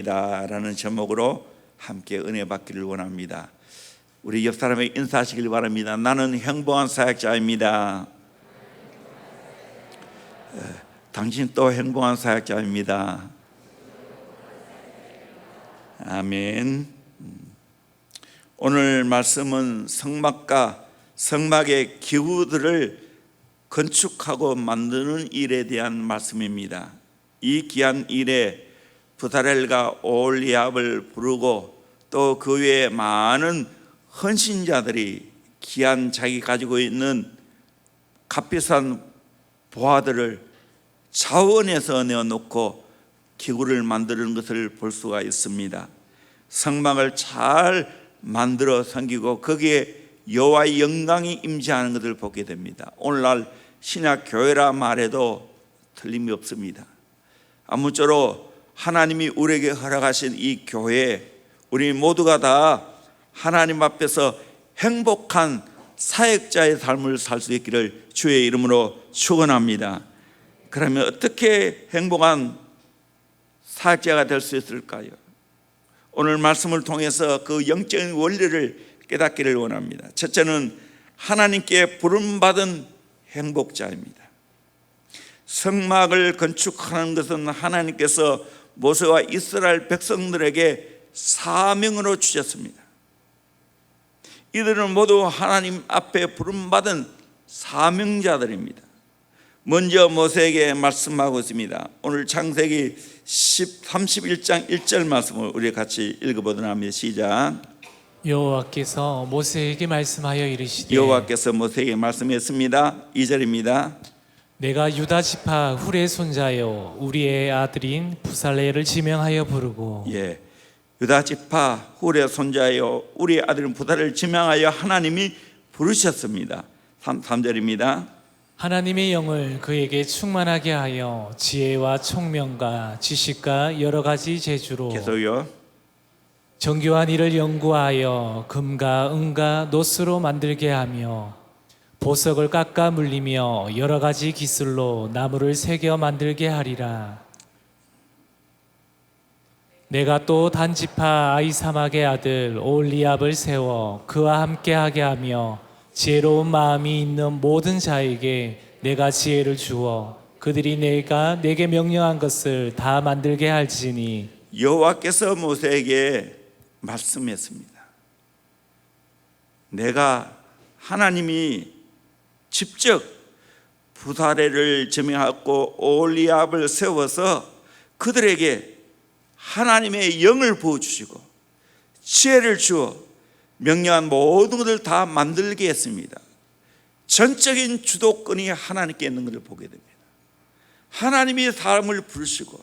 라는 제목으로 함께 은혜 받기를 원합니다. 우리 옆 사람에게 인사하시길 바랍니다. 나는 행복한 사역자입니다. 당신 또 행복한 사역자입니다. 아멘. 오늘 말씀은 성막과 성막의 기구들을 건축하고 만드는 일에 대한 말씀입니다. 이 귀한 일에 부다렐과 오홀리압을 부르고 또 그 외에 많은 헌신자들이 귀한 자기 가지고 있는 값비싼 보화들을 자원에서 내어놓고 기구를 만드는 것을 볼 수가 있습니다. 성막을 잘 만들어 섬기고 거기에 여호와의 영광이 임재하는 것을 보게 됩니다. 오늘날 신약 교회라 말해도 틀림이 없습니다. 아무쪼록 하나님이 우리에게 허락하신 이 교회에 우리 모두가 다 하나님 앞에서 행복한 사역자의 삶을 살 수 있기를 주의 이름으로 축원합니다. 그러면 어떻게 행복한 사역자가 될 수 있을까요? 오늘 말씀을 통해서 그 영적인 원리를 깨닫기를 원합니다. 첫째는 하나님께 부름받은 행복자입니다. 성막을 건축하는 것은 하나님께서 모세와 이스라엘 백성들에게 사명으로 주셨습니다. 이들은 모두 하나님 앞에 부름받은 사명자들입니다. 먼저 모세에게 말씀하고 있습니다. 오늘 창세기 31장 1절 말씀을 우리 같이 읽어보도록 합니다. 시작. 여호와께서 모세에게 말씀하여 이르시되 여호와께서 모세에게 말씀했습니다. 2절입니다. 내가 유다 지파 훌의 손자요 우리의 아들인 부살레를 지명하여 부르고 유다 지파 훌의 손자요 우리의 아들인 부살레를 지명하여 하나님이 부르셨습니다. 3절입니다. 하나님의 영을 그에게 충만하게 하여 지혜와 총명과 지식과 여러 가지 재주로 계속요. 정교한 일을 연구하여 금과 은과 노스로 만들게 하며 보석을 깎아 물리며 여러 가지 기술로 나무를 새겨 만들게 하리라. 내가 또 단지파 아히사막의 아들 오홀리압을 세워 그와 함께하게 하며 지혜로운 마음이 있는 모든 자에게 내가 지혜를 주어 그들이 내게 명령한 것을 다 만들게 할지니. 여호와께서 모세에게 말씀했습니다. 내가 하나님이 직접 부사레를 지명하고 오홀리압을 세워서 그들에게 하나님의 영을 부어주시고 지혜를 주어 명령한 모든 것을 다 만들게 했습니다. 전적인 주도권이 하나님께 있는 것을 보게 됩니다. 하나님이 사람을 부르시고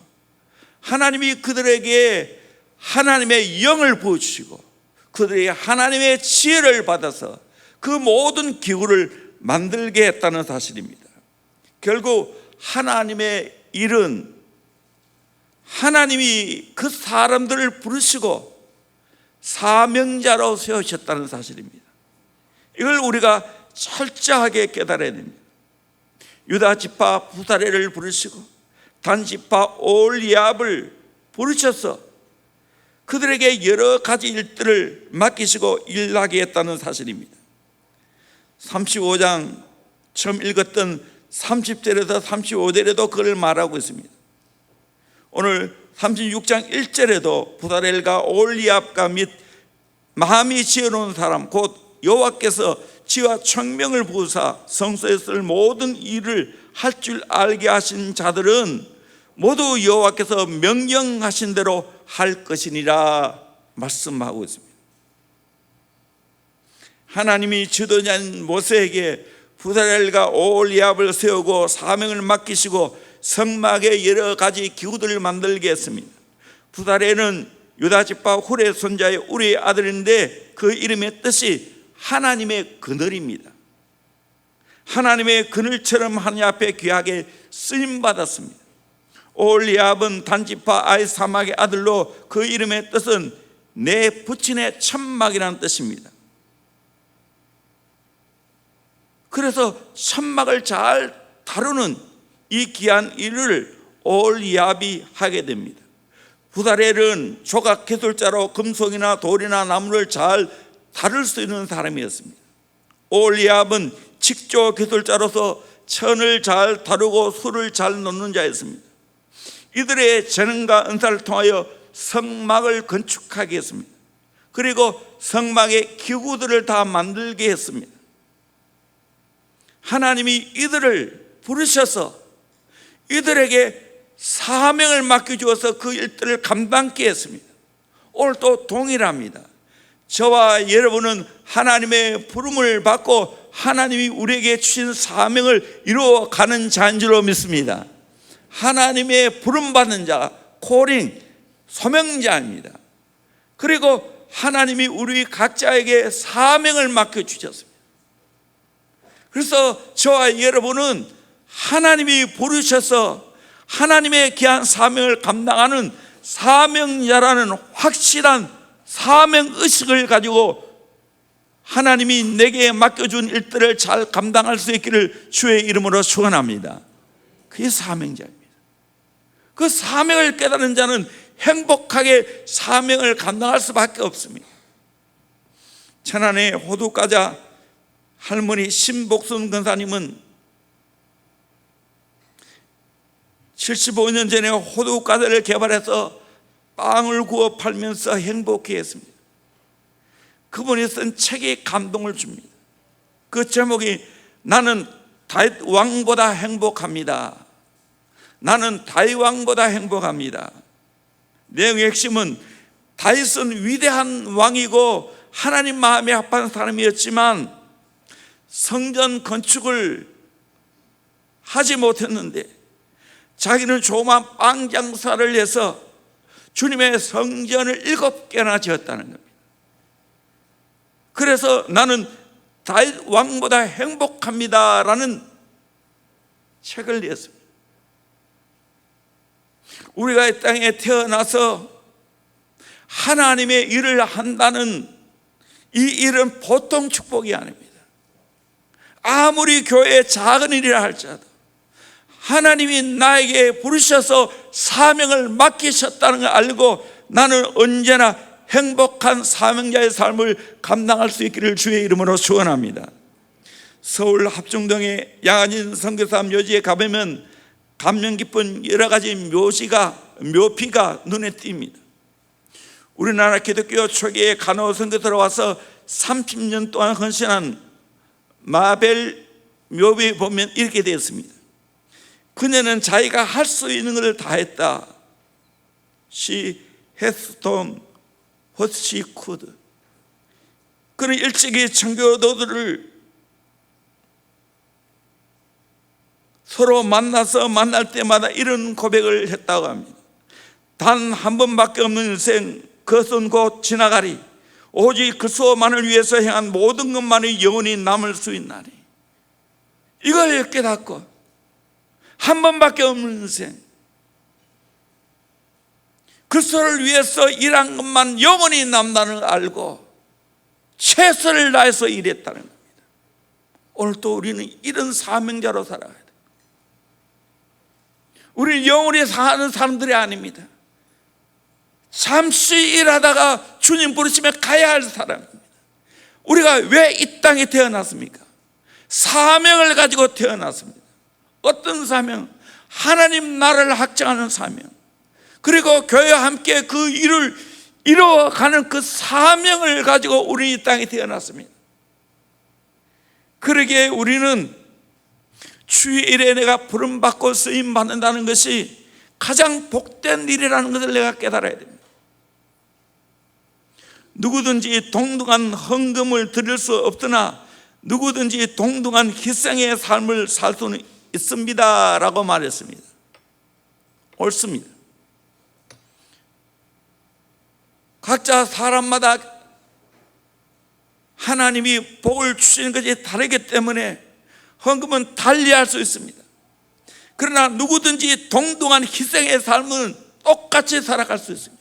하나님이 그들에게 하나님의 영을 부어주시고 그들이 하나님의 지혜를 받아서 그 모든 기구를 만들게 했다는 사실입니다. 결국 하나님의 일은 하나님이 그 사람들을 부르시고 사명자로 세우셨다는 사실입니다. 이걸 우리가 철저하게 깨달아야 됩니다. 유다 지파 부사레를 부르시고 단 지파 오홀리압을 부르셔서 그들에게 여러 가지 일들을 맡기시고 일하게 했다는 사실입니다. 35장 처음 읽었던 30절에서 35절에도 그걸 말하고 있습니다. 오늘 36장 1절에도 부다렐과 오홀리압과 및 마음이 지혜로운 사람 곧 여호와께서 지혜와 총명을 부으사 성소에 쓸 모든 일을 할 줄 알게 하신 자들은 모두 여호와께서 명령하신 대로 할 것이니라 말씀하고 있습니다. 하나님이 지도자인 모세에게 부사렐과 오홀리압을 세우고 사명을 맡기시고 성막의 여러 가지 기구들을 만들게 했습니다. 부사렐은 유다 지파 훌의 손자의 우리의 아들인데 그 이름의 뜻이 하나님의 그늘입니다. 하나님의 그늘처럼 하나님 앞에 귀하게 쓰임받았습니다. 오홀리압은 단지파 아히사막의 아들로 그 이름의 뜻은 내 부친의 천막이라는 뜻입니다. 그래서 천막을 잘 다루는 이 귀한 일을 오홀리압이 하게 됩니다. 부다렐은 조각 기술자로 금속이나 돌이나 나무를 잘 다룰 수 있는 사람이었습니다. 오홀리압은 직조 기술자로서 천을 잘 다루고 술을 잘 놓는 자였습니다. 이들의 재능과 은사를 통하여 성막을 건축하게 했습니다. 그리고 성막의 기구들을 다 만들게 했습니다. 하나님이 이들을 부르셔서 이들에게 사명을 맡겨주어서 그 일들을 감당케 했습니다. 오늘 또 동일합니다. 저와 여러분은 하나님의 부름을 받고 하나님이 우리에게 주신 사명을 이루어가는 자인 줄로 믿습니다. 하나님의 부름받는 자, 콜링, 소명자입니다. 그리고 하나님이 우리 각자에게 사명을 맡겨주셨습니다. 그래서 저와 여러분은 하나님이 부르셔서 하나님의 귀한 사명을 감당하는 사명자라는 확실한 사명의식을 가지고 하나님이 내게 맡겨준 일들을 잘 감당할 수 있기를 주의 이름으로 축원합니다. 그게 사명자입니다. 그 사명을 깨달은 자는 행복하게 사명을 감당할 수밖에 없습니다. 천안의 호두과자 할머니 신복순 권사님은 75년 전에 호두과자를 개발해서 빵을 구워 팔면서 행복해했습니다. 그분이 쓴 책이 감동을 줍니다. 그 제목이 나는 다윗 왕보다 행복합니다. 나는 다윗 왕보다 행복합니다. 내용의 핵심은 다윗은 위대한 왕이고 하나님 마음에 합한 사람이었지만 성전 건축을 하지 못했는데 자기는 조그만 빵 장사를 해서 주님의 성전을 7개나 지었다는 겁니다. 그래서 나는 다윗 왕보다 행복합니다 라는 책을 냈습니다. 우리가 이 땅에 태어나서 하나님의 일을 한다는 이 일은 보통 축복이 아닙니다. 아무리 교회에 작은 일이라 할지라도 하나님이 나에게 부르셔서 사명을 맡기셨다는 걸 알고 나는 언제나 행복한 사명자의 삶을 감당할 수 있기를 주의 이름으로 축원합니다. 서울 합정동의 양한진 선교사 묘지에 가보면 감명 깊은 여러 가지 묘피가 눈에 띕니다. 우리나라 기독교 초기에 간호 선교사로 와서 30년 동안 헌신한 마벨 묘비에 보면 이렇게 되어 있습니다. 그녀는 자기가 할 수 있는 것을 다 했다. She has done what she could. 그는 일찍이 청교도들을 서로 만날 때마다 이런 고백을 했다고 합니다. 단 한 번밖에 없는 인생, 그것은 곧 지나가리. 오직 그 수호만을 위해서 행한 모든 것만이 영원히 남을 수 있나니. 이걸 깨닫고 한 번밖에 없는 인생, 그리스도를 위해서 일한 것만 영원히 남다는 걸 알고 최선을 다해서 일했다는 겁니다. 오늘 또 우리는 이런 사명자로 살아가야 돼요. 우리는 영원히 사는 사람들이 아닙니다. 잠시 일하다가 주님 부르시면 가야 할 사람입니다. 우리가 왜 이 땅에 태어났습니까? 사명을 가지고 태어났습니다. 어떤 사명? 하나님 나라를 확장하는 사명, 그리고 교회와 함께 그 일을 이루어가는 그 사명을 가지고 우리 이 땅에 태어났습니다. 그러기에 우리는 주의 일에 내가 부름받고 쓰임받는다는 것이 가장 복된 일이라는 것을 내가 깨달아야 됩니다. 누구든지 동등한 헌금을 드릴 수 없으나 누구든지 동등한 희생의 삶을 살 수는 있습니다 라고 말했습니다. 옳습니다. 각자 사람마다 하나님이 복을 주시는 것이 다르기 때문에 헌금은 달리할 수 있습니다. 그러나 누구든지 동등한 희생의 삶은 똑같이 살아갈 수 있습니다.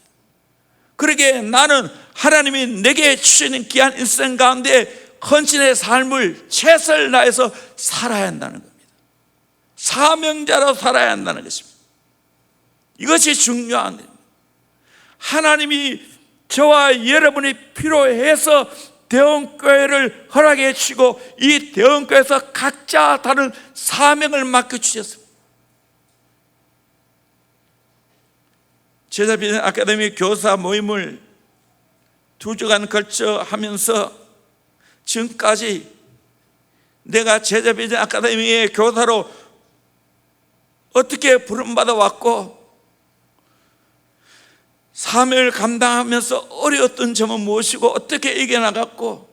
그러기에 나는 하나님이 내게 주시는 귀한 일생 가운데 헌신의 삶을 최선을 다해서 살아야 한다는 겁니다. 사명자로 살아야 한다는 것입니다. 이것이 중요한 겁니다. 하나님이 저와 여러분이 필요해서 대원교회를 허락해 주시고 이 대원교회에서 각자 다른 사명을 맡겨주셨습니다. 제자비전 아카데미 교사 모임을 2주간 걸쳐 하면서 지금까지 내가 제자비전 아카데미의 교사로 어떻게 부름받아 왔고 사명을 감당하면서 어려웠던 점은 무엇이고 어떻게 이겨나갔고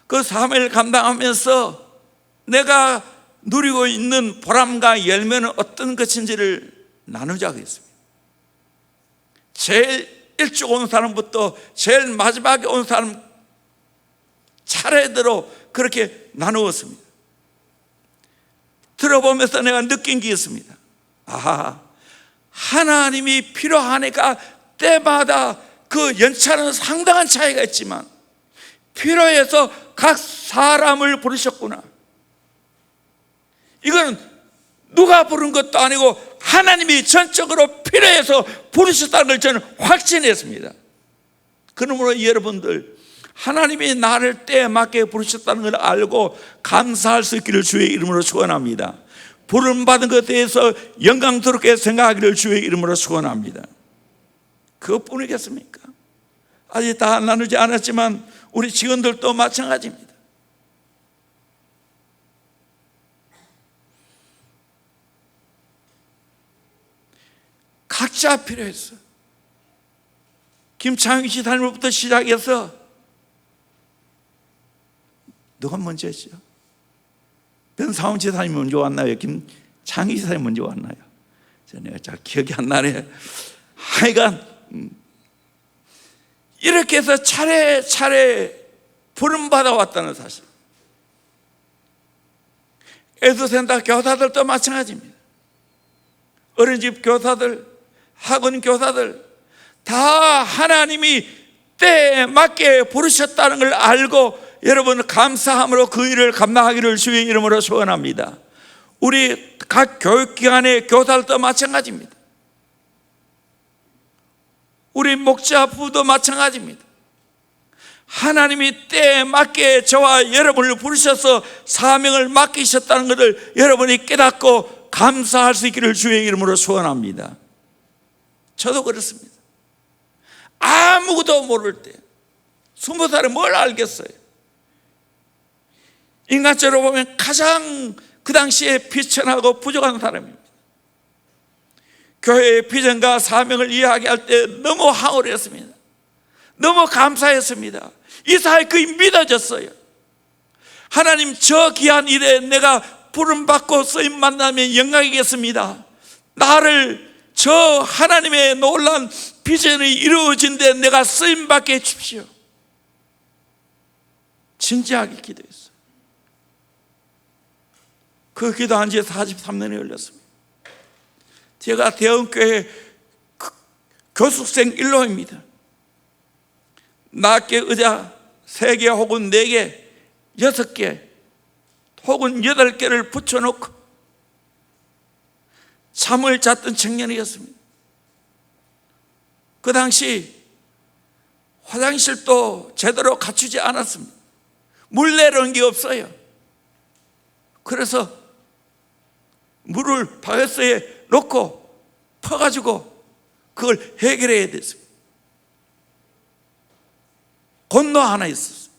그 사명을 감당하면서 내가 누리고 있는 보람과 열매는 어떤 것인지를 나누자 하겠습니다. 제일 일찍 온 사람부터 제일 마지막에 온 사람 차례대로 그렇게 나누었습니다. 들어보면서 내가 느낀 게 있습니다. 아하, 하나님이 필요하니까 때마다 그 연차는 상당한 차이가 있지만 필요해서 각 사람을 부르셨구나. 이건 누가 부른 것도 아니고 하나님이 전적으로 필요해서 부르셨다는 걸 저는 확신했습니다. 그러므로 여러분들 하나님이 나를 때에 맞게 부르셨다는 걸 알고 감사할 수 있기를 주의 이름으로 축원합니다. 부름받은 것에 대해서 영광스럽게 생각하기를 주의 이름으로 축원합니다. 그것뿐이겠습니까? 아직 다 나누지 않았지만 우리 직원들도 마찬가지입니다. 각자 필요했어. 김창희 지사님부터 시작해서 누가 먼저 했죠? 변상훈 지사님이 먼저 왔나요? 김창희 지사님이 먼저 왔나요? 내가 잘 기억이 안 나네. 하여간 이렇게 해서 차례차례 부름받아 왔다는 사실. 에듀센터 교사들도 마찬가지입니다. 어린이집 교사들, 학원 교사들 다 하나님이 때에 맞게 부르셨다는 걸 알고 여러분 감사함으로 그 일을 감당하기를 주의 이름으로 소원합니다. 우리 각 교육기관의 교사들도 마찬가지입니다. 우리 목자 부도 마찬가지입니다. 하나님이 때에 맞게 저와 여러분을 부르셔서 사명을 맡기셨다는 것을 여러분이 깨닫고 감사할 수 있기를 주의 이름으로 소원합니다. 저도 그렇습니다. 아무것도 모를 때 20살에 뭘 알겠어요? 인간적으로 보면 가장 그 당시에 비천하고 부족한 사람입니다. 교회의 비전과 사명을 이야기할 때 너무 황홀했습니다. 너무 감사했습니다. 이 사회 거의 믿어졌어요. 하나님, 저 귀한 일에 내가 부름받고 쓰임 만나면 영광이겠습니다. 나를 저 하나님의 놀라운 비전이 이루어진 데 내가 쓰임받게 해주십시오. 진지하게 기도했어요. 그 기도한 지 43년이 걸렸습니다. 제가 대원교회 교숙생 1호입니다. 낮게 의자 3개 혹은 4개, 6개 혹은 8개를 붙여놓고 잠을 잤던 청년이었습니다. 그 당시 화장실도 제대로 갖추지 않았습니다. 물 내려온 게 없어요. 그래서 물을 바게스에 넣고 퍼가지고 그걸 해결해야 됐습니다. 건너 하나 있었어요.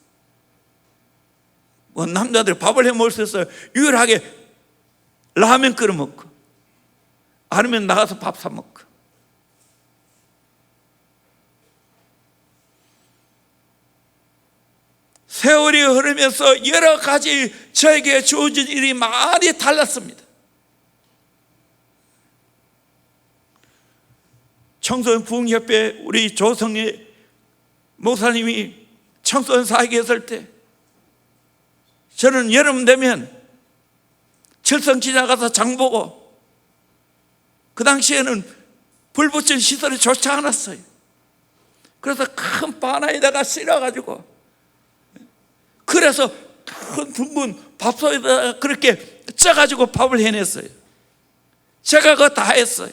남자들 밥을 해 먹을 수 있어요. 유일하게 라면 끓여 먹고 아니면 나가서 밥 사 먹고. 세월이 흐르면서 여러 가지 저에게 주어진 일이 많이 달랐습니다. 청소년 부흥협회 우리 조성희 목사님이 청소년 사역에 있을 때 저는 여름 되면 칠성 지나가서 장보고, 그 당시에는 불 붙일 시설이 좋지 않았어요. 그래서 큰 바나에다가 실어가지고, 그래서 큰 둥근 밥솥에다가 그렇게 쪄가지고 밥을 해냈어요. 제가 그거 다 했어요.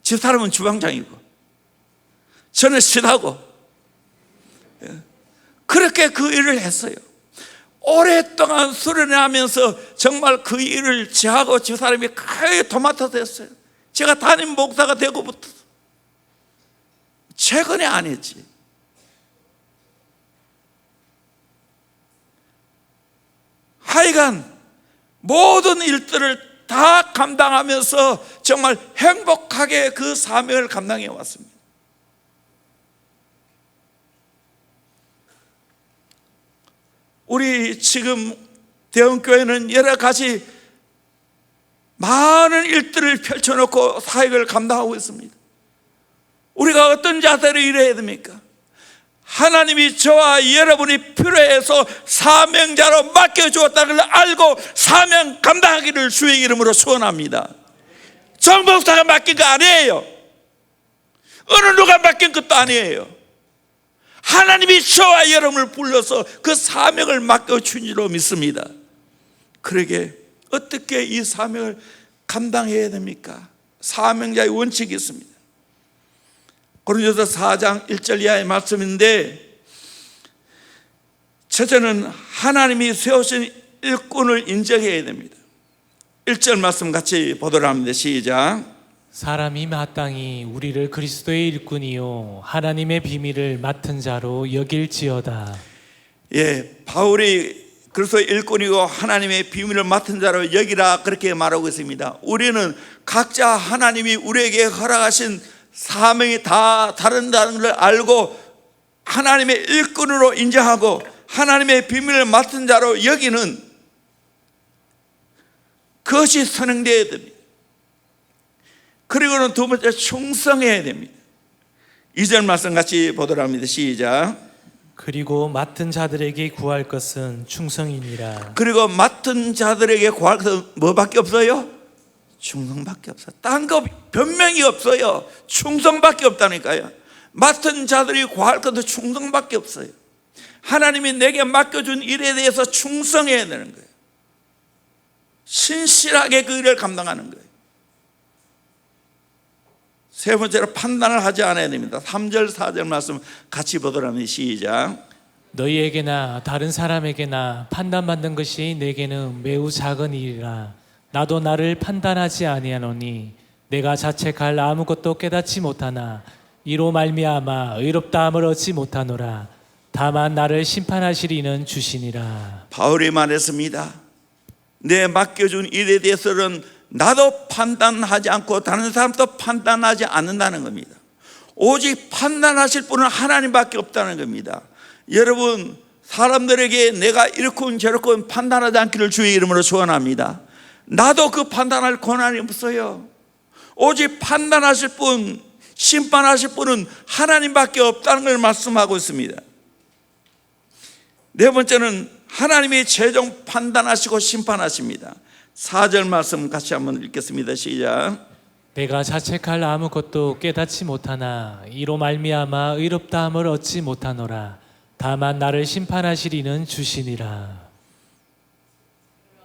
집사람은 주방장이고 저는 신하고 그렇게 그 일을 했어요. 오랫동안 수련하면서 정말 그 일을 저하고 집사람이 거의 도맡아서 했어요. 제가 담임 목사가 되고부터. 최근에 안 했지. 하여간 모든 일들을 다 감당하면서 정말 행복하게 그 사명을 감당해 왔습니다. 우리 지금 대원교회는 여러 가지 많은 일들을 펼쳐놓고 사역을 감당하고 있습니다. 우리가 어떤 자세로 일해야 됩니까? 하나님이 저와 여러분이 필요해서 사명자로 맡겨주었다는 걸 알고 사명 감당하기를 주의 이름으로 소원합니다. 정목사가 맡긴 거 아니에요. 어느 누가 맡긴 것도 아니에요. 하나님이 저와 여러분을 불러서 그 사명을 맡겨준 줄로 믿습니다. 그러게 어떻게 이 사명을 감당해야 됩니까? 사명자의 원칙이 있습니다. 고린도서 4장 1절 이하의 말씀인데, 첫째는 하나님이 세우신 일꾼을 인정해야 됩니다. 1절 말씀 같이 보도록 합니다. 시작. 사람이 마땅히 우리를 그리스도의 일꾼이요 하나님의 비밀을 맡은 자로 여길지어다. 바울이 그리스도의 일꾼이고 하나님의 비밀을 맡은 자로 여기라 그렇게 말하고 있습니다. 우리는 각자 하나님이 우리에게 허락하신 사명이 다 다른다는 걸 알고 하나님의 일꾼으로 인정하고 하나님의 비밀을 맡은 자로 여기는 그것이 선행되어야 됩니다. 그리고는 두 번째 충성해야 됩니다. 2절 말씀 같이 보도록 합니다. 시작. 그리고 맡은 자들에게 구할 것은 충성이니라. 그리고 맡은 자들에게 구할 것은 뭐밖에 없어요? 충성밖에 없어요. 딴 거 변명이 없어요. 충성밖에 없다니까요. 맡은 자들이 구할 것도 충성밖에 없어요. 하나님이 내게 맡겨준 일에 대해서 충성해야 되는 거예요. 신실하게 그 일을 감당하는 거예요. 세 번째로 판단을 하지 않아야 됩니다. 3절 4절 말씀 같이 보도록 합니다. 시작. 너희에게나 다른 사람에게나 판단받는 것이 내게는 매우 작은 일이라. 나도 나를 판단하지 아니하노니 내가 자책할 아무것도 깨닫지 못하나 이로 말미암아 의롭다함을 얻지 못하노라. 다만 나를 심판하실 이는 주시니라. 바울이 말했습니다. 내 맡겨준 일에 대해서는 나도 판단하지 않고 다른 사람도 판단하지 않는다는 겁니다. 오직 판단하실 분은 하나님밖에 없다는 겁니다. 여러분, 사람들에게 내가 이렇군 저렇군 판단하지 않기를 주의 이름으로 소원합니다. 나도 그 판단할 권한이 없어요. 오직 판단하실 분, 심판하실 분은 하나님밖에 없다는 걸 말씀하고 있습니다. 네 번째는 하나님이 최종 판단하시고 심판하십니다. 4절 말씀 같이 한번 읽겠습니다. 시작. 내가 자책할 아무것도 깨닫지 못하나 이로 말미암아 의롭다함을 얻지 못하노라. 다만 나를 심판하실 이는 주시니라.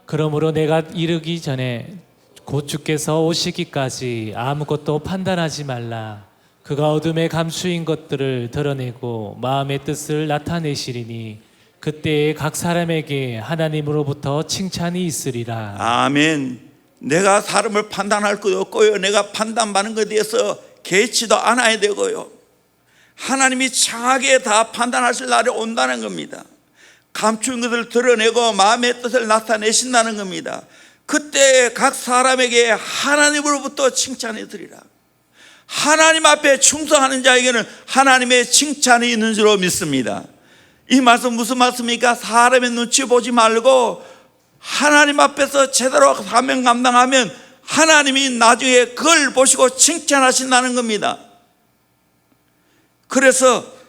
그러므로 내가 이르기 전에 곧 주께서 오시기까지 아무것도 판단하지 말라. 그가 어둠에 감추인 것들을 드러내고 마음의 뜻을 나타내시리니 그때에 각 사람에게 하나님으로부터 칭찬이 있으리라. 아멘. 내가 사람을 판단할 것도 없고요, 내가 판단받는 것에 대해서 개의치도 않아야 되고요, 하나님이 정하게 다 판단하실 날이 온다는 겁니다. 감춘 것을 드러내고 마음의 뜻을 나타내신다는 겁니다. 그때 각 사람에게 하나님으로부터 칭찬해 드리라. 하나님 앞에 충성하는 자에게는 하나님의 칭찬이 있는 줄로 믿습니다. 이 말씀 무슨 말씀입니까? 사람의 눈치 보지 말고 하나님 앞에서 제대로 사명 감당하면 하나님이 나중에 그걸 보시고 칭찬하신다는 겁니다. 그래서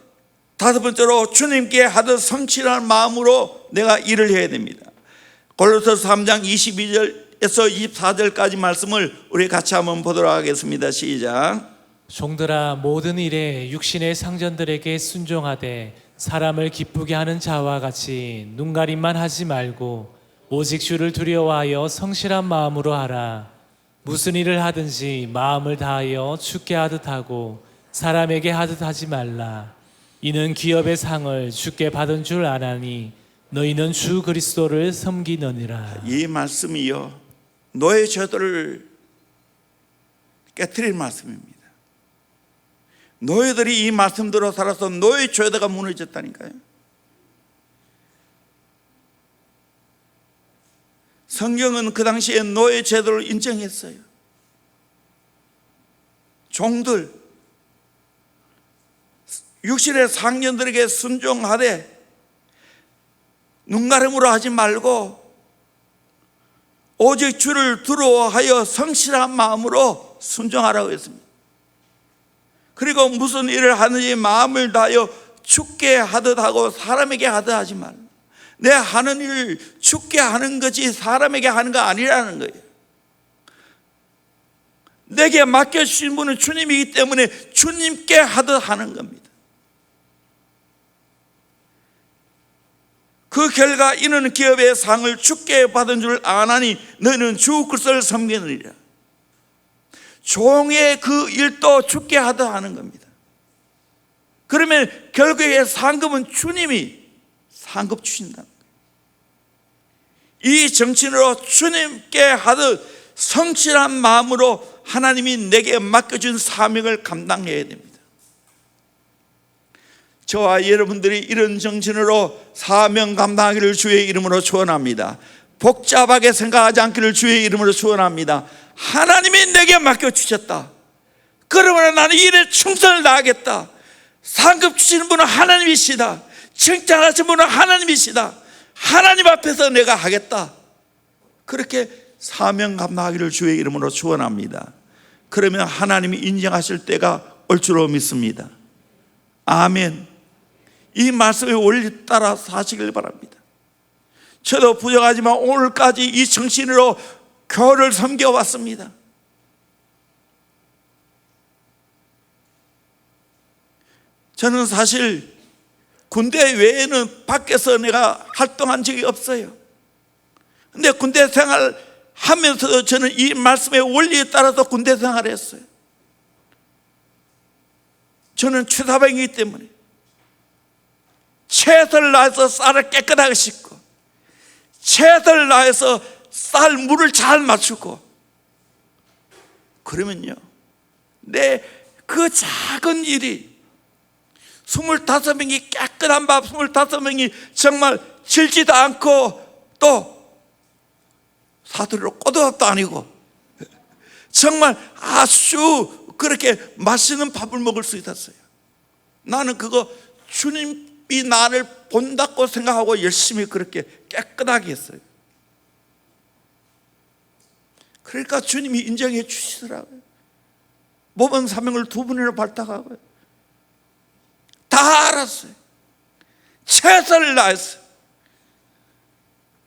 다섯 번째로 주님께 하듯 성실한 마음으로 내가 일을 해야 됩니다. 골로새서 3장 22절에서 24절까지 말씀을 우리 같이 한번 보도록 하겠습니다. 시작. 종들아, 모든 일에 육신의 상전들에게 순종하되 사람을 기쁘게 하는 자와 같이 눈가림만 하지 말고 오직 주를 두려워하여 성실한 마음으로 하라. 무슨 일을 하든지 마음을 다하여 주께 하듯 하고 사람에게 하듯 하지 말라. 이는 기업의 상을 주께 받은 줄 아나니 너희는 주 그리스도를 섬기느니라. 이 말씀이요, 노예 제도를 깨트릴 말씀입니다. 노예들이 이 말씀대로 살아서 노예 제도가 무너졌다니까요. 성경은 그 당시에 노예 제도를 인정했어요. 종들, 육신의 상년들에게 순종하되 눈가름으로 하지 말고 오직 주를 두려워하여 성실한 마음으로 순종하라고 했습니다. 그리고 무슨 일을 하는지 마음을 다하여 주께 하듯 하고 사람에게 하듯 하지 말라. 내 하는 일 주께 하는 거지 사람에게 하는 거 아니라는 거예요. 내게 맡겨주신 분은 주님이기 때문에 주님께 하듯 하는 겁니다. 그 결과 이는 기업의 상을 주께 받은 줄 아나니 너희는 주 그리스도를 섬기느니라. 종의 그 일도 주께 하듯 하는 겁니다. 그러면 결국에 상급은 주님이 상급 주신다는 거예요. 이 정신으로 주님께 하듯 성실한 마음으로 하나님이 내게 맡겨준 사명을 감당해야 됩니다. 저와 여러분들이 이런 정신으로 사명 감당하기를 주의 이름으로 축원합니다. 복잡하게 생각하지 않기를 주의 이름으로 축원합니다. 하나님이 내게 맡겨주셨다. 그러면 나는 이 일에 충성을 다하겠다. 상급 주시는 분은 하나님이시다. 칭찬하시는 분은 하나님이시다. 하나님 앞에서 내가 하겠다. 그렇게 사명 감당하기를 주의 이름으로 축원합니다. 그러면 하나님이 인정하실 때가 올 줄로 믿습니다. 아멘. 이 말씀의 원리 따라 사시길 바랍니다. 저도 부족하지만 오늘까지 이 정신으로 교회를 섬겨왔습니다. 저는 사실 군대 외에는 밖에서 내가 활동한 적이 없어요. 근데 군대 생활 하면서도 저는 이 말씀의 원리에 따라서 군대 생활을 했어요. 저는 최사병이기 때문에 최선을 다해서 쌀을 깨끗하게 씻고 최선을 다해서 쌀 물을 잘 맞추고, 그러면요 내 그 작은 일이 25명이 깨끗한 밥 25명이 정말 질지도 않고 또 사투리로 꼬드밥도 아니고 정말 아주 그렇게 맛있는 밥을 먹을 수 있었어요. 나는 그거 주님이 나를 본다고 생각하고 열심히 그렇게 깨끗하게 했어요. 그러니까 주님이 인정해 주시더라고요. 모범 사명을 2번이나 발탁하고요. 다 알았어요. 최선을 다했어요.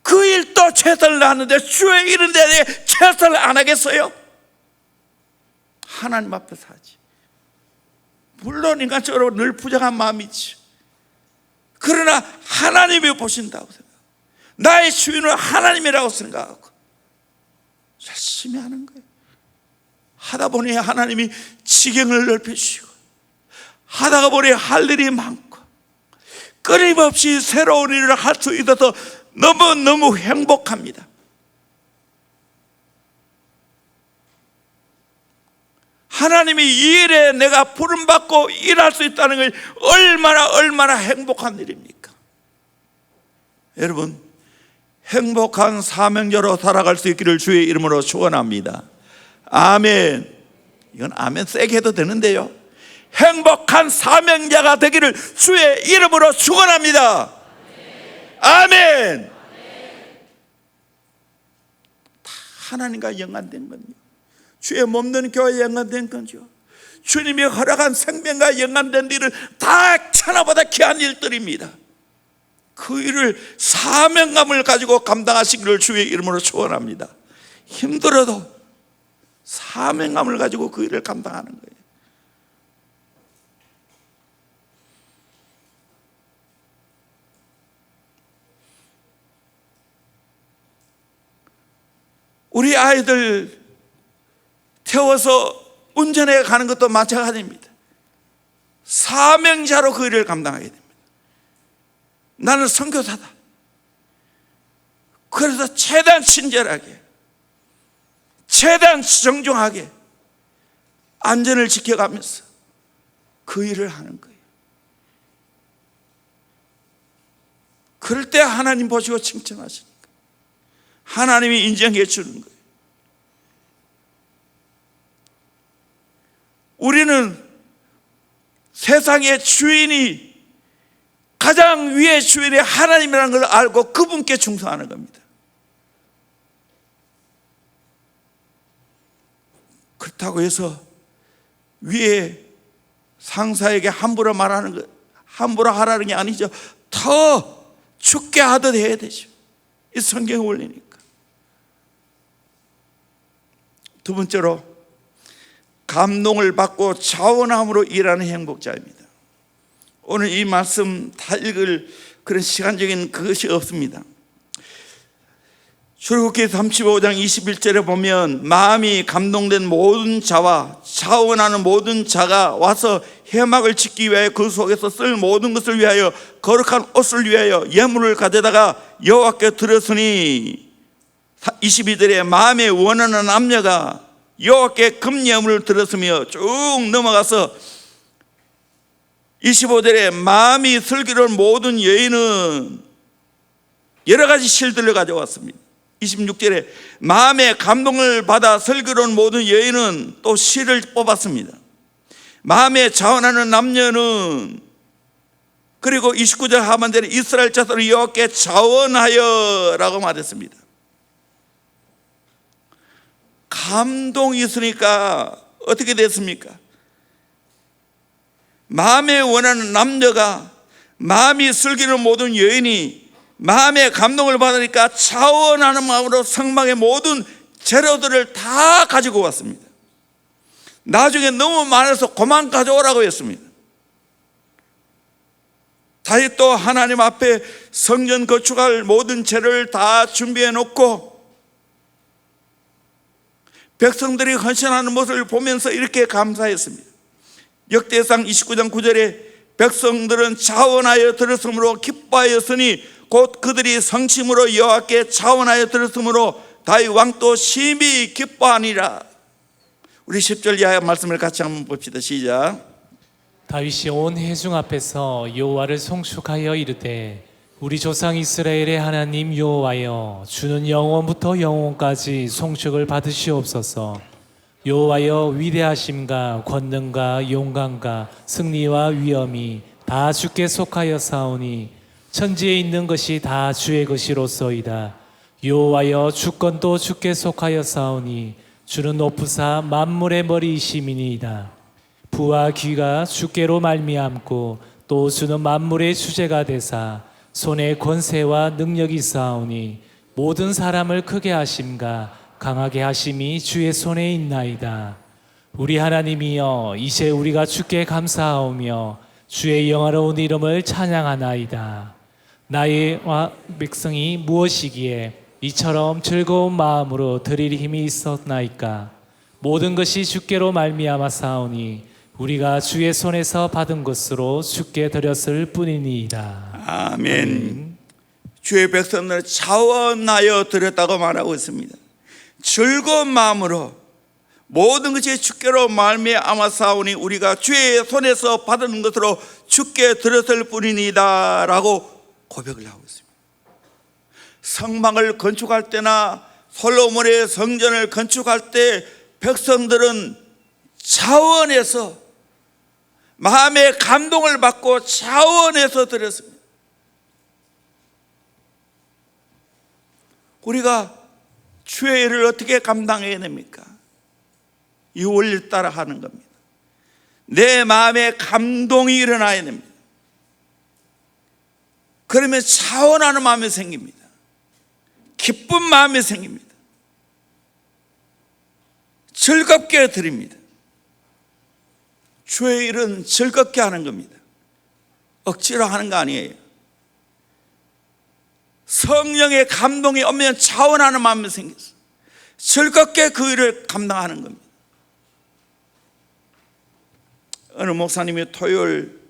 그 일도 최선을 다하는데 주의 일인데 내 최선을 안 하겠어요? 하나님 앞에서 하지. 물론 인간적으로 늘 부정한 마음이지. 그러나 하나님이 보신다고 생각하고 나의 주인은 하나님이라고 생각하고 열심히 하는 거예요. 하다 보니 하나님이 지경을 넓혀주시고 하다가 보니 할 일이 많고 끊임없이 새로운 일을 할 수 있어서 너무너무 행복합니다. 하나님이 이 일에 내가 부름받고 일할 수 있다는 걸 얼마나 행복한 일입니까? 여러분, 행복한 사명자로 살아갈 수 있기를 주의 이름으로 축원합니다. 아멘. 이건 아멘 세게 해도 되는데요. 행복한 사명자가 되기를 주의 이름으로 축원합니다. 아멘. 다 하나님과 연관된 건요. 주의 몸된 교회에 연관된 건죠. 주님이 허락한 생명과 연관된 일은 다 천하보다 귀한 일들입니다. 그 일을 사명감을 가지고 감당하시기를 주의 이름으로 축원합니다. 힘들어도 사명감을 가지고 그 일을 감당하는 거예요. 우리 아이들 태워서 운전해 가는 것도 마찬가지입니다. 사명자로 그 일을 감당하게 됩니다. 나는 선교사다. 그래서 최대한 친절하게, 최대한 정중하게 안전을 지켜가면서 그 일을 하는 거예요. 그럴 때 하나님 보시고 칭찬하시니까 하나님이 인정해 주는 거예요. 우리는 세상의 주인이, 가장 위의 주인이 하나님이라는 걸 알고 그분께 충성하는 겁니다. 그렇다고 해서 위에 상사에게 함부로 말하는 것, 함부로 하라는 게 아니죠. 더 죽게 하듯 해야 되죠. 이 성경의 원리니까. 두 번째로, 감동을 받고 자원함으로 일하는 행복자입니다. 오늘 이 말씀 다 읽을 그런 시간적인 그것이 없습니다. 출애굽기 35장 21절에 보면 마음이 감동된 모든 자와 자원하는 모든 자가 와서 회막을 짓기 위하여 그 속에서 쓸 모든 것을 위하여 거룩한 옷을 위하여 예물을 가져다가 여호와께 드렸으니, 22절에 마음에 원하는 남녀가 여호와께 금예물을 드렸으며 쭉 넘어가서 25절에 마음이 슬기로운 모든 여인은 여러 가지 실들을 가져왔습니다. 26절에 마음의 감동을 받아 슬기로운 모든 여인은 또 실을 뽑았습니다. 마음에 자원하는 남녀는, 그리고 29절 하반절에 이스라엘 자손을 여호와께 자원하여 라고 말했습니다. 감동이 있으니까 어떻게 됐습니까? 마음에 원하는 남녀가, 마음이 슬기로운 모든 여인이 마음의 감동을 받으니까 자원하는 마음으로 성막의 모든 재료들을 다 가지고 왔습니다. 나중에 너무 많아서 그만 가져오라고 했습니다. 다시 또 하나님 앞에 성전 건축할 모든 재료를 다 준비해 놓고 백성들이 헌신하는 모습을 보면서 이렇게 감사했습니다. 역대상 29장 9절에 백성들은 자원하여 들었으므로 기뻐하였으니 곧 그들이 성심으로 여호와께 자원하여 들었으므로 다윗 왕도 심히 기뻐하니라. 우리 10절 이하의 말씀을 같이 한번 봅시다. 시작. 다윗이 온 회중 앞에서 여호와를 송축하여 이르되, 우리 조상 이스라엘의 하나님 여호와여, 주는 영원부터 영원까지 송축을 받으시옵소서. 여호와여, 위대하심과 권능과 영광과 승리와 위엄이 다 주께 속하여 사오니 천지에 있는 것이 다 주의 것이로소이다. 여호와여, 주권도 주께 속하여 사오니 주는 높으사 만물의 머리이심이니이다. 부와 귀가 주께로 말미암고 또 주는 만물의 주제가 되사 손에 권세와 능력이 있사오니 모든 사람을 크게 하심과 강하게 하심이 주의 손에 있나이다. 우리 하나님이여, 이제 우리가 주께 감사하오며 주의 영화로운 이름을 찬양하나이다. 나의 백성이 무엇이기에 이처럼 즐거운 마음으로 드릴 힘이 있었나이까? 모든 것이 주께로 말미암아 사오니 우리가 주의 손에서 받은 것으로 주께 드렸을 뿐이니이다. 아멘. 주의 백성을 자원하여 드렸다고 말하고 있습니다. 즐거운 마음으로 모든 것이 주께로 말미암아 사오니 우리가 주의 손에서 받은 것으로 주께 드렸을 뿐이니이다 라고 고백을 하고 있습니다. 성막을 건축할 때나 솔로몬의 성전을 건축할 때 백성들은 자원해서 마음의 감동을 받고 자원해서 드렸습니다. 우리가 주의 일을 어떻게 감당해야 됩니까? 이 원리를 따라 하는 겁니다. 내 마음에 감동이 일어나야 됩니다. 그러면 자원하는 마음이 생깁니다. 기쁜 마음이 생깁니다. 즐겁게 드립니다. 주의 일은 즐겁게 하는 겁니다. 억지로 하는 거 아니에요. 성령의 감동이 오면 자원하는 마음이 생겨서 즐겁게 그 일을 감당하는 겁니다. 어느 목사님이 토요일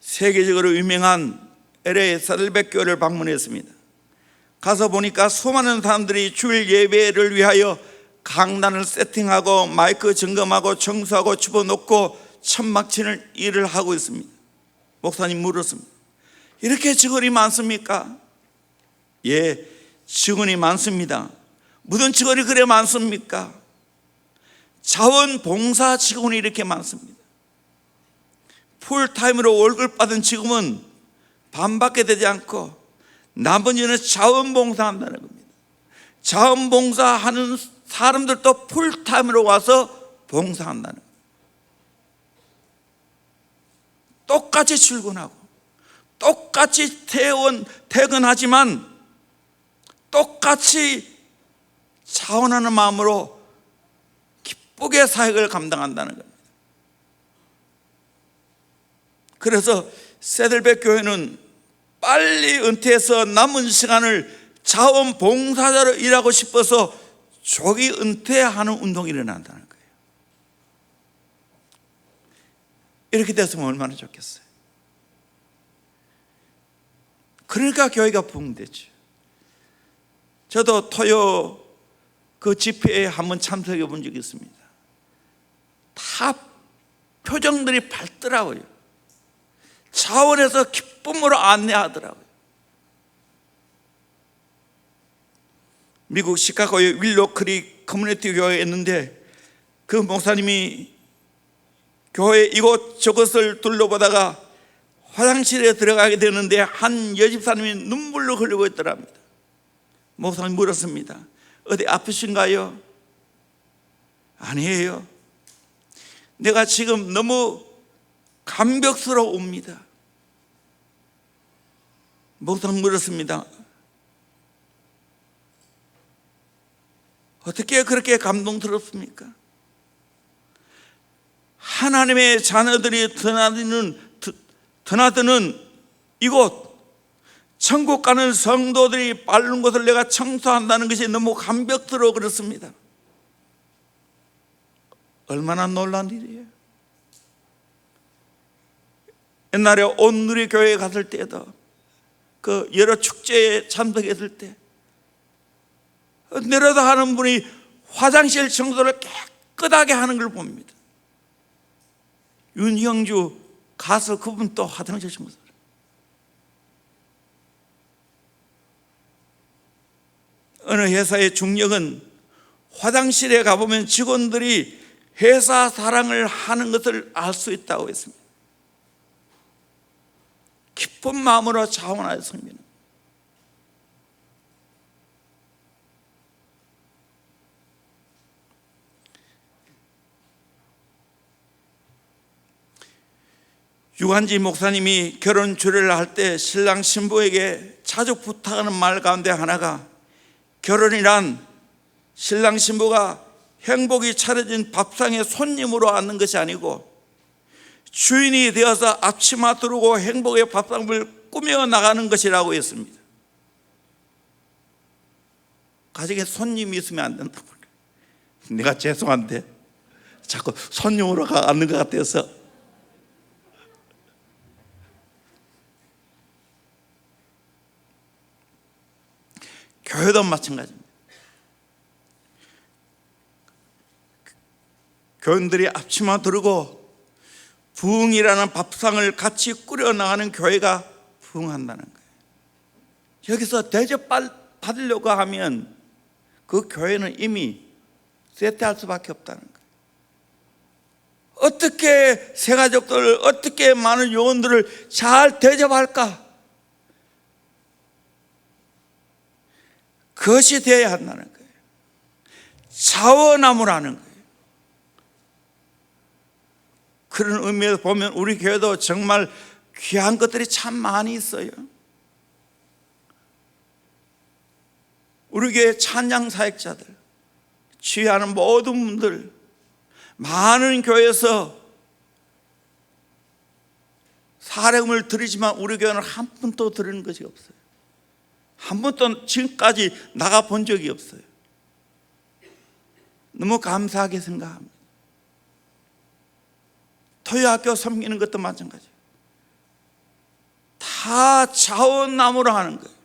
세계적으로 유명한 LA 사들백 교회를 방문했습니다. 가서 보니까 수많은 사람들이 주일 예배를 위하여 강단을 세팅하고 마이크 점검하고 청소하고 집어넣고 천막 치는 일을 하고 있습니다. 목사님 물었습니다. 이렇게 직원이 많습니까? 예, 직원이 많습니다. 무슨 직원이 그래 많습니까? 자원봉사 직원이 이렇게 많습니다. 풀타임으로 월급 받은 직원은 반밖에 되지 않고 나머지는 자원봉사한다는 겁니다. 자원봉사하는 사람들도 풀타임으로 와서 봉사한다는 겁니다. 똑같이 출근하고 똑같이 퇴근하지만 똑같이 자원하는 마음으로 기쁘게 사역을 감당한다는 겁니다. 그래서 세들백 교회는 빨리 은퇴해서 남은 시간을 자원봉사자로 일하고 싶어서 조기 은퇴하는 운동이 일어난다는 거예요. 이렇게 됐으면 얼마나 좋겠어요. 그러니까 교회가 부흥되죠. 저도 토요 그 집회에 한번 참석해 본 적이 있습니다. 다 표정들이 밝더라고요. 차원에서 기쁨으로 안내하더라고요. 미국 시카고의 윌로 크릭 커뮤니티 교회에 있는데 그 목사님이 교회 이곳저곳을 둘러보다가 화장실에 들어가게 되는데 한 여집사님이 눈물로 흘리고 있더랍니다. 목사님 물었습니다. 어디 아프신가요? 아니에요. 내가 지금 너무 감격스러웁니다. 목사님 물었습니다. 어떻게 그렇게 감동스럽습니까? 하나님의 자녀들이 드나드는 이곳, 천국 가는 성도들이 밟는 곳을 내가 청소한다는 것이 너무 감격스러워 그렇습니다. 얼마나 놀란 일이에요. 옛날에 온누리 교회에 갔을 때도 그 여러 축제에 참석했을 때 내려다 하는 분이 화장실 청소를 깨끗하게 하는 걸 봅니다. 윤형주 가서 그분 또 화장실 청소를. 어느 회사의 중력은 화장실에 가보면 직원들이 회사 사랑을 하는 것을 알 수 있다고 했습니다. 기쁜 마음으로 자원하여 섬기는. 유한지 목사님이 결혼 주례를 할 때 신랑 신부에게 자주 부탁하는 말 가운데 하나가 결혼이란 신랑 신부가 행복이 차려진 밥상에 손님으로 앉는 것이 아니고 주인이 되어서 앞치마 두르고 행복의 밥상을 꾸며 나가는 것이라고 했습니다. 가정에 손님이 있으면 안 된다고. 내가 죄송한데 자꾸 손님으로 앉는 것 같아서. 교회도 마찬가지입니다. 교인들이 앞치마 두르고 부흥이라는 밥상을 같이 꾸려나가는 교회가 부흥한다는 거예요. 여기서 대접 받으려고 하면 그 교회는 이미 쇠퇴할 수밖에 없다는 거예요. 어떻게 새 가족들을, 어떻게 많은 요원들을 잘 대접할까? 그것이 되어야 한다는 거예요. 자원함을 거예요. 그런 의미에서 보면 우리 교회도 정말 귀한 것들이 참 많이 있어요. 우리 교회 찬양 사역자들, 취하는 모든 분들, 많은 교회에서 사례금을 드리지만 우리 교회는 한 푼도 드리는 것이 없어요. 한 번도 지금까지 나가 본 적이 없어요. 너무 감사하게 생각합니다. 토요학교 섬기는 것도 마찬가지예요. 다 자원나무로 하는 거예요.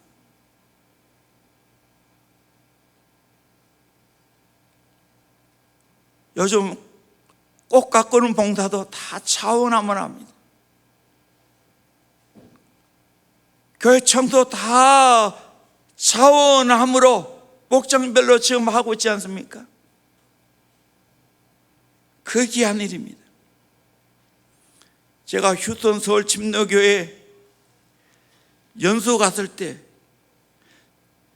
요즘 꽃 가꾸는 봉사도 다 자원나무로 합니다. 교회 청소 다 자원나무로 목장별로 지금 하고 있지 않습니까? 그 귀한 일입니다. 제가 휴스턴 서울 침노교회 연수 갔을 때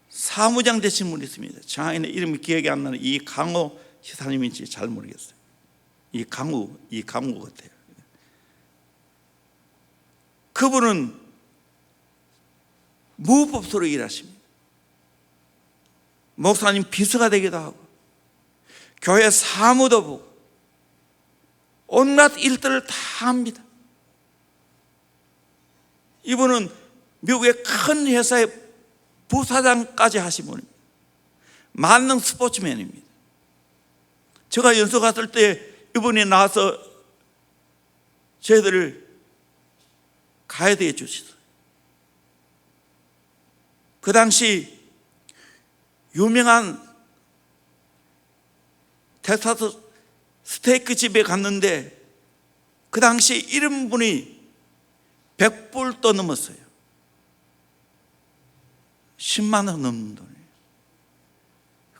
사무장 되신 분이 있습니다. 정확히는 이름이 기억이 안 나는 이강호 시사님인지 잘 모르겠어요. 이강우 같아요. 그분은 무법소로 일하십니다. 목사님 비서가 되기도 하고 교회 사무도 보고 온갖 일들을 다 합니다. 이분은 미국의 큰 회사의 부사장까지 하신 분입니다. 만능 스포츠맨입니다. 제가 연수 갔을 때 이분이 나와서 저희들을 가이드해 주시더라고요. 그 당시 유명한 텍사스 스테이크 집에 갔는데 그 당시 1인분이 100불도 넘었어요. 10만 원 넘는 돈이에요.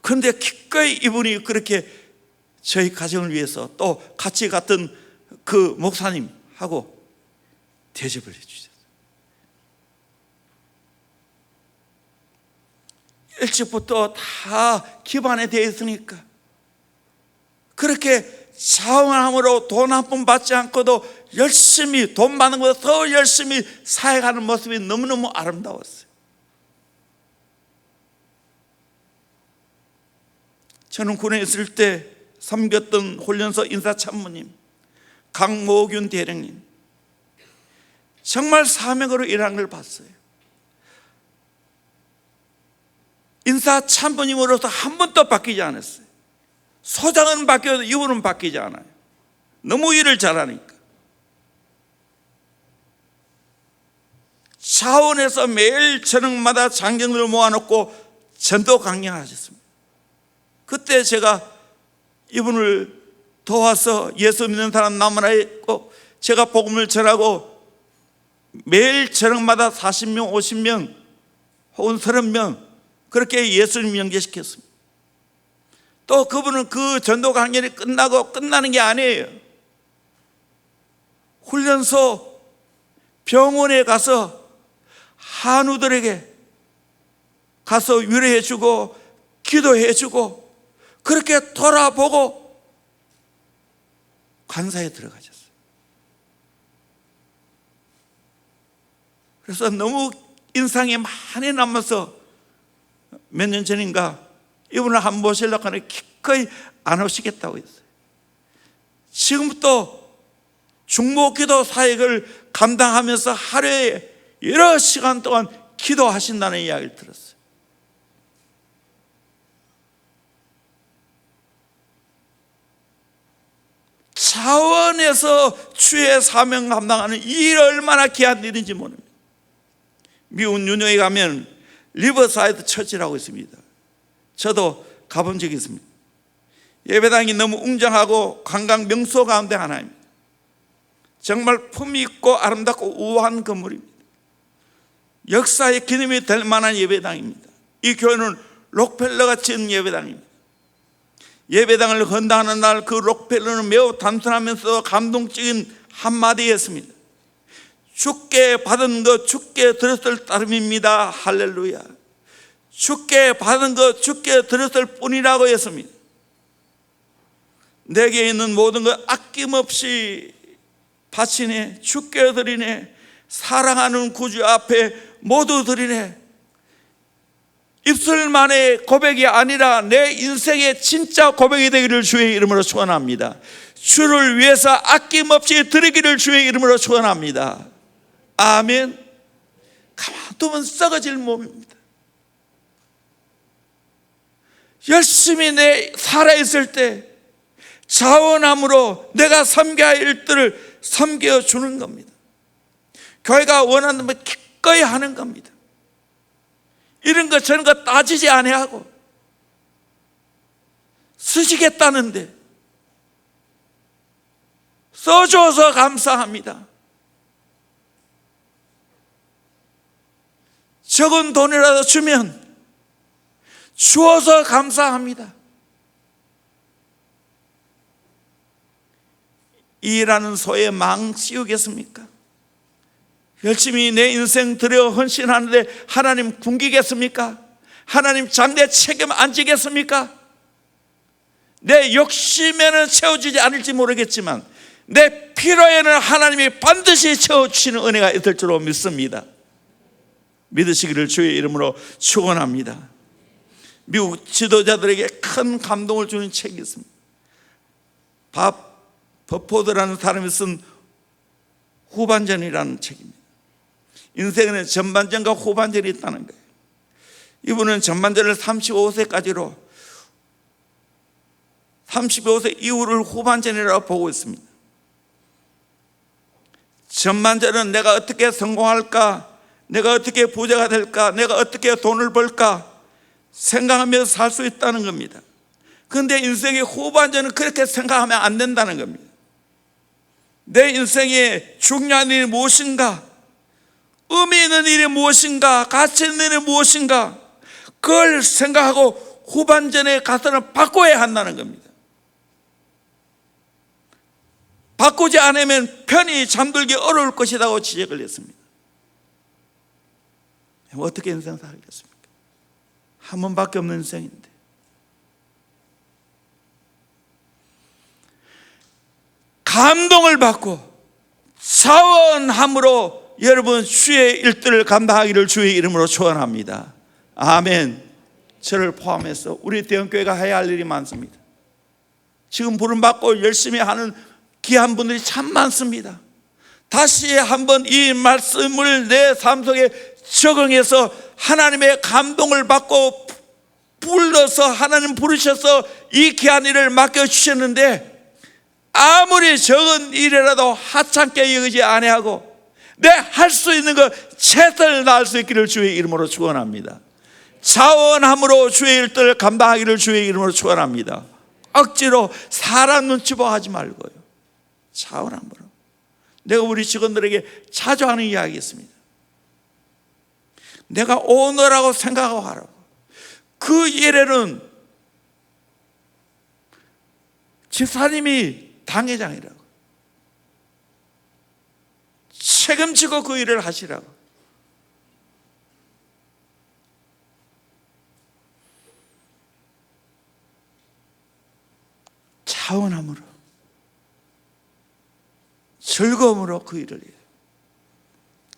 그런데 기꺼이 이분이 그렇게 저희 가정을 위해서 또 같이 갔던 그 목사님하고 대접을 해주셨어요. 일찍부터 다 기반에 되어 있으니까 그렇게 자원함으로 돈 한 푼 받지 않고도 열심히 돈 받는 것보다 더 열심히 사역하는 모습이 너무너무 아름다웠어요. 저는 군에 있을 때 섬겼던 훈련소 인사참모님 강모균 대령님 정말 사명으로 일하는 걸 봤어요. 인사참모님으로서 한 번도 바뀌지 않았어요. 소장은 바뀌어도 이분은 바뀌지 않아요. 너무 일을 잘하니까. 차원에서 매일 저녁마다 장경들을 모아놓고 전도 강연하셨습니다. 그때 제가 이분을 도와서 예수 믿는 사람 남으라 했고 제가 복음을 전하고 매일 저녁마다 40명, 50명 혹은 30명 그렇게 예수님 영접시켰습니다. 또 그분은 그 전도 강연이 끝나고 끝나는 게 아니에요. 훈련소 병원에 가서 한우들에게 가서 위로해 주고 기도해 주고 그렇게 돌아보고 관사에 들어가셨어요. 그래서 너무 인상이 많이 남아서 몇 년 전인가 이분을 한번 모시려고 하는데 기꺼이 안 오시겠다고 했어요. 지금부터 중보기도 사역을 감당하면서 하루에 여러 시간 동안 기도하신다는 이야기를 들었어요. 차원에서 주의 사명 감당하는 이 일이 얼마나 귀한 일인지 모릅니다. 미국 뉴욕에 가면 리버사이드 처치라고 있습니다. 저도 가본 적이 있습니다. 예배당이 너무 웅장하고 관광 명소 가운데 하나입니다. 정말 품이 있고 아름답고 우아한 건물입니다. 역사의 기념이 될 만한 예배당입니다. 이 교회는 록펠러가 지은 예배당입니다. 예배당을 헌당하는 날 그 록펠러는 매우 단순하면서 감동적인 한마디였습니다. 주께 받은 것 주께 드렸을 따름입니다. 할렐루야. 주께 받은 것 주께 드렸을 뿐이라고 했습니다. 내게 있는 모든 것 아낌없이 바치네, 주께 드리네, 사랑하는 구주 앞에 모두 드리네. 입술만의 고백이 아니라 내 인생의 진짜 고백이 되기를 주의 이름으로 축원합니다. 주를 위해서 아낌없이 드리기를 주의 이름으로 축원합니다. 아멘. 가만두면 썩어질 몸입니다. 열심히 내 살아있을 때 자원함으로 내가 섬겨야 할 일들을 섬겨주는 겁니다. 교회가 원하는 것 기꺼이 하는 겁니다. 이런 것 저런 것 따지지 아니하고 쓰시겠다는데 써줘서 감사합니다. 적은 돈이라도 주면 주어서 감사합니다. 일하는 소에 망 씌우겠습니까? 열심히 내 인생 들여 헌신하는데 하나님 굶기겠습니까? 하나님 장래 책임 안 지겠습니까? 내 욕심에는 채워지지 않을지 모르겠지만 내 필요에는 하나님이 반드시 채워주시는 은혜가 있을 줄로 믿습니다. 믿으시기를 주의 이름으로 축원합니다. 미국 지도자들에게 큰 감동을 주는 책이 있습니다. 밥 버포드라는 사람이 쓴 후반전이라는 책입니다. 인생에는 전반전과 후반전이 있다는 거예요. 이분은 전반전을 35세까지로 35세 이후를 후반전이라고 보고 있습니다. 전반전은 내가 어떻게 성공할까, 내가 어떻게 부자가 될까, 내가 어떻게 돈을 벌까 생각하면서 살 수 있다는 겁니다. 그런데 인생의 후반전은 그렇게 생각하면 안 된다는 겁니다. 내 인생에 중요한 일이 무엇인가, 의미 있는 일이 무엇인가, 가치 있는 일이 무엇인가, 그걸 생각하고 후반전에 가서는 바꿔야 한다는 겁니다. 바꾸지 않으면 편히 잠들기 어려울 것이라고 지적을 했습니다. 어떻게 인생 살겠습니까? 한 번밖에 없는 인생인데. 감동을 받고 사원함으로 여러분 주의 일들을 감당하기를 주의 이름으로 축원합니다. 아멘. 저를 포함해서 우리 대형교회가 해야 할 일이 많습니다. 지금 부름받고 열심히 하는 귀한 분들이 참 많습니다. 다시 한번 이 말씀을 내 삶 속에 적응해서 하나님의 감동을 받고 불러서 하나님 부르셔서 이 귀한 일을 맡겨주셨는데 아무리 적은 일이라도 하찮게 여기지 아니하고 내 할 수 있는 것 최선을 다할 수 있기를 주의 이름으로 축원합니다. 자원함으로 주의 일들을 감당하기를 주의 이름으로 축원합니다. 억지로 사람 눈치 보고 하지 말고요, 자원함으로. 내가 우리 직원들에게 자주 하는 이야기 있습니다. 내가 오너라고 생각하고 하라고. 그 일에는 집사님이 당회장이라고 책임지고 그 일을 하시라고. 자원함으로 즐거움으로 그 일을 해요.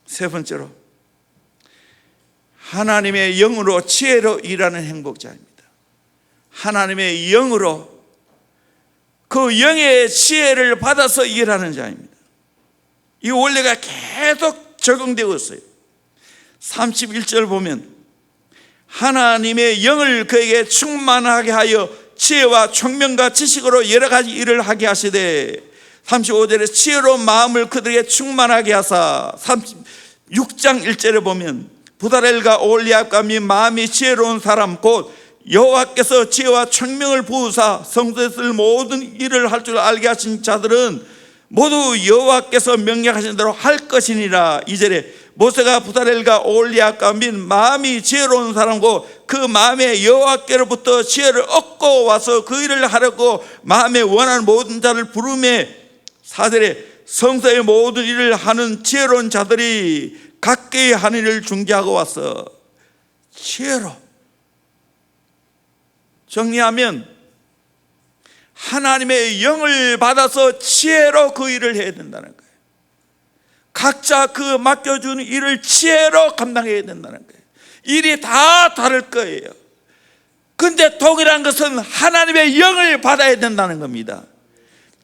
세 번째로 하나님의 영으로 지혜로 일하는 행복자입니다. 하나님의 영으로 그 영의 지혜를 받아서 일하는 자입니다. 이 원리가 계속 적용되고 있어요. 31절 보면 하나님의 영을 그에게 충만하게 하여 지혜와 총명과 지식으로 여러 가지 일을 하게 하시되 35절에 지혜로운 마음을 그들에게 충만하게 하사 36장 1절에 보면 부다렐과 오홀리압과 및 마음이 지혜로운 사람 곧 여호와께서 지혜와 총명을 부으사 성소에 쓸 모든 일을 할 줄 알게 하신 자들은 모두 여호와께서 명령하신 대로 할 것이니라. 2절에 모세가 부다렐과 오홀리압과 및 마음이 지혜로운 사람고 그 마음에 여호와께로부터 지혜를 얻고 와서 그 일을 하려고 마음에 원하는 모든 자를 부르매 4절에 성소의 모든 일을 하는 지혜로운 자들이 각계의 한 일을 중지하고 와서 지혜로. 정리하면 하나님의 영을 받아서 지혜로 그 일을 해야 된다는 거예요. 각자 그 맡겨준 일을 지혜로 감당해야 된다는 거예요. 일이 다 다를 거예요. 근데 동일한 것은 하나님의 영을 받아야 된다는 겁니다.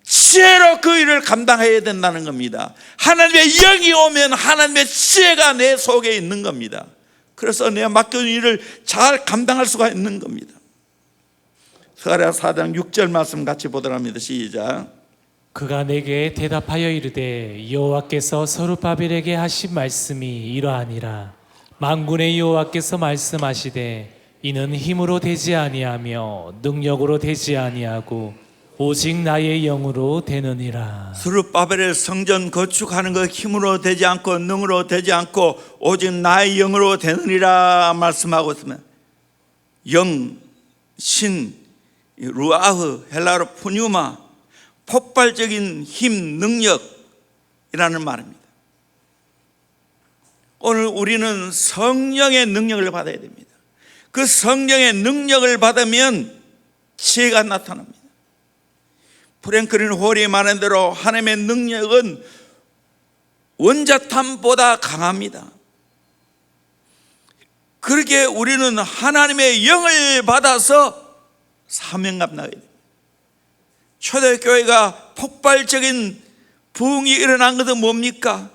지혜로 그 일을 감당해야 된다는 겁니다. 하나님의 영이 오면 하나님의 지혜가 내 속에 있는 겁니다. 그래서 내가 맡겨준 일을 잘 감당할 수가 있는 겁니다. 스가랴 4장 6절 말씀 같이 보도록 합니다. 시작. 그가 내게 대답하여 이르되 여호와께서 서룹바벨에게 하신 말씀이 이러하니라. 만군의 여호와께서 말씀하시되 이는 힘으로 되지 아니하며 능력으로 되지 아니하고 오직 나의 영으로 되느니라. 스룹바벨의 성전 건축하는 것 힘으로 되지 않고 능으로 되지 않고 오직 나의 영으로 되느니라 말씀하고 있으면, 영, 신, 루아흐, 헬라로 푸뉴마, 폭발적인 힘, 능력이라는 말입니다. 오늘 우리는 성령의 능력을 받아야 됩니다. 그 성령의 능력을 받으면 지혜가 나타납니다. 프랭클린 홀이 말한 대로 하나님의 능력은 원자탄보다 강합니다. 그렇게 우리는 하나님의 영을 받아서 사명 감당해야 됩니다. 초대교회가 폭발적인 부흥이 일어난 것은 뭡니까?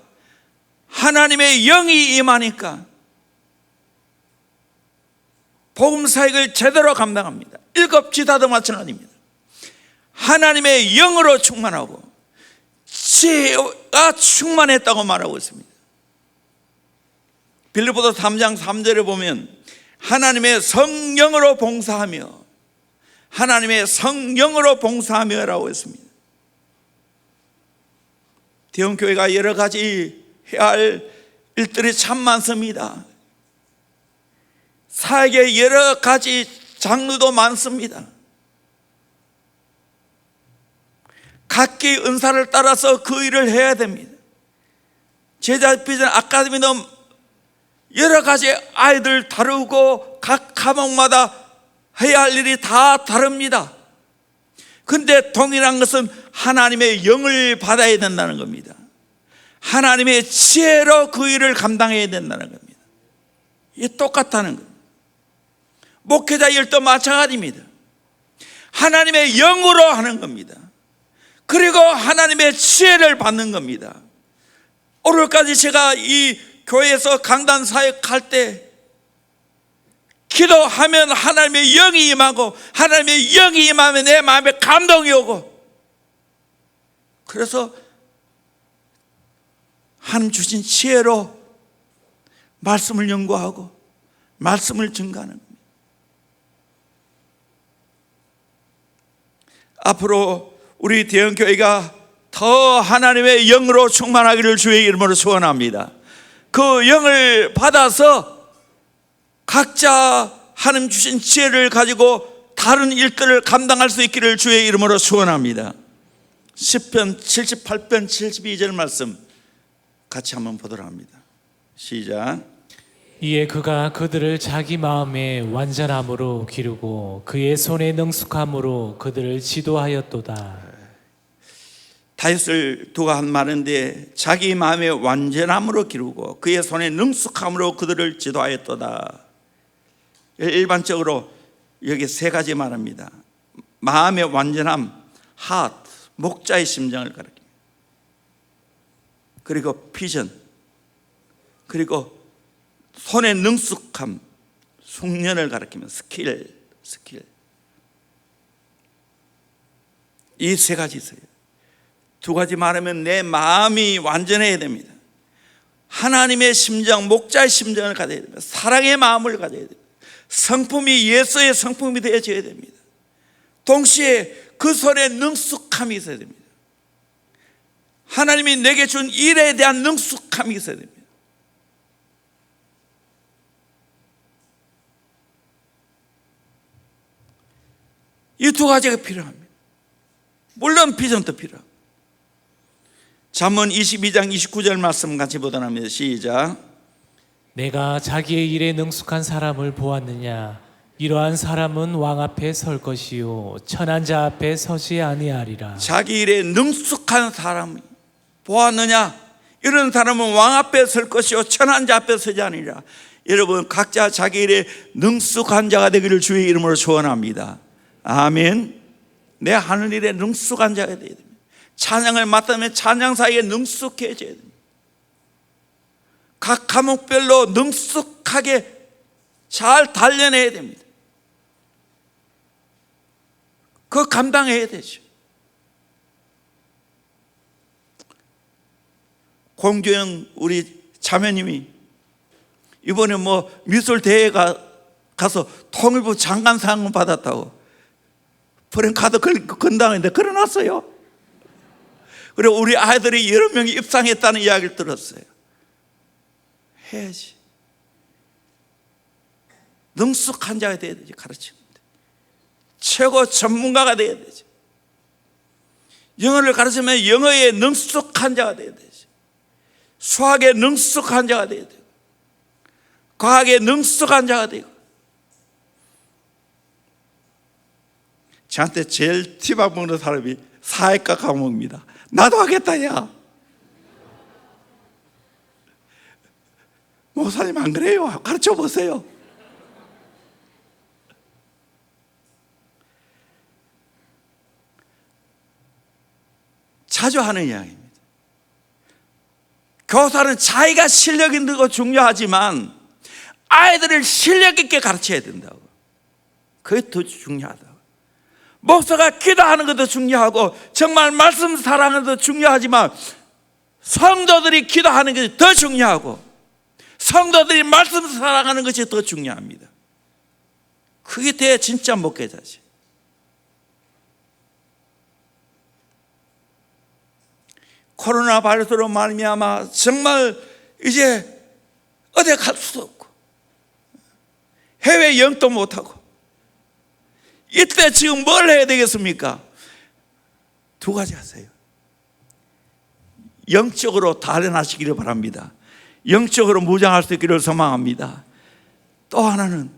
하나님의 영이 임하니까 복음 사역을 제대로 감당합니다. 7지파도 마찬가지입니다. 하나님의 영으로 충만하고 지혜가 충만했다고 말하고 있습니다. 빌립보서 3장 3절에 보면 하나님의 성령으로 봉사하며, 하나님의 성령으로 봉사하며라고 했습니다. 대형교회가 여러 가지 해야 할 일들이 참 많습니다. 사역의 여러 가지 장르도 많습니다. 각기 은사를 따라서 그 일을 해야 됩니다. 제자 비전 아카데미는 여러 가지 아이들 다루고 각 과목마다 해야 할 일이 다 다릅니다. 근데 동일한 것은 하나님의 영을 받아야 된다는 겁니다. 하나님의 지혜로 그 일을 감당해야 된다는 겁니다. 이게 똑같다는 겁니다. 목회자 일도 마찬가지입니다. 하나님의 영으로 하는 겁니다. 그리고 하나님의 지혜를 받는 겁니다. 오늘까지 제가 이 교회에서 강단 사역할 때 기도하면 하나님의 영이 임하고, 하나님의 영이 임하면 내 마음에 감동이 오고, 그래서 하나님 주신 지혜로 말씀을 연구하고 말씀을 증거하는 겁니다. 앞으로 우리 대형교회가 더 하나님의 영으로 충만하기를 주의 이름으로 소원합니다. 그 영을 받아서 각자 하나님 주신 지혜를 가지고 다른 일들을 감당할 수 있기를 주의 이름으로 소원합니다. 시편 78편 72절 말씀 같이 한번 보도록 합니다. 시작. 이에 그가 그들을 자기 마음의 완전함으로 기르고 그의 손의 능숙함으로 그들을 지도하였도다. 다윗을 두가 한 말인데, 자기 마음의 완전함으로 기르고 그의 손의 능숙함으로 그들을 지도하였도다. 일반적으로 여기 세 가지 말합니다. 마음의 완전함, heart, 목자의 심정을 가리킵니다. 그리고 비전, 그리고 손의 능숙함, 숙련을 가리키면 스킬. 이 세 가지 있어요. 두 가지 말하면 내 마음이 완전해야 됩니다. 하나님의 심정, 목자의 심정을 가져야 됩니다. 사랑의 마음을 가져야 됩니다. 성품이 예수의 성품이 되어져야 됩니다. 동시에 그 손에 능숙함이 있어야 됩니다. 하나님이 내게 준 일에 대한 능숙함이 있어야 됩니다. 이 두 가지가 필요합니다. 물론 비전도 필요합니다. 잠언 22장 29절 말씀 같이 보도록 합니다. 시작. 내가 자기의 일에 능숙한 사람을 보았느냐? 이러한 사람은 왕 앞에 설 것이요 천한 자 앞에 서지 아니하리라. 자기 일에 능숙한 사람 보았느냐? 이런 사람은 왕 앞에 설 것이요 천한 자 앞에 서지 아니하리라. 여러분 각자 자기 일에 능숙한 자가 되기를 주의 이름으로 소원합니다. 아멘. 내 하늘일에 능숙한 자가 되어야 됩니다. 찬양을 맡으면 찬양 사이에 능숙해져야 됩니다. 각 과목별로 능숙하게 잘 단련해야 됩니다. 그거 감당해야 되죠. 공주영 우리 자매님이 이번에 뭐 미술 대회에 가서 통일부 장관상 받았다고 프랭카드 건당했는데 걸어놨어요. 그리고 우리 아이들이 여러 명이 입상했다는 이야기를 들었어요. 해야지. 능숙한 자가 돼야 되지. 가르치는데 최고 전문가가 돼야 되지. 영어를 가르치면 영어에 능숙한 자가 돼야 되지. 수학에 능숙한 자가 돼야 되고, 과학에 능숙한 자가 되고. 저한테 제일 티밥 먹는 사람이 사회과 과목입니다. 나도 하겠다. 야 목사님 안 그래요? 가르쳐 보세요. 자주 하는 이야기입니다. 교사는 자기가 실력 있는 거 중요하지만 아이들을 실력 있게 가르쳐야 된다고. 그게 더 중요하다고. 목사가 기도하는 것도 중요하고 정말 말씀 사랑하는 것도 중요하지만 성도들이 기도하는 것이 더 중요하고 성도들이 말씀 사랑하는 것이 더 중요합니다. 그게 돼야 진짜 목회자지. 코로나 바이러스로 말미암아 정말 이제 어디 갈 수도 없고 해외 여행도 못하고 이때 지금 뭘 해야 되겠습니까? 두 가지 하세요. 영적으로 단련하시기를 바랍니다. 영적으로 무장할 수 있기를 소망합니다. 또 하나는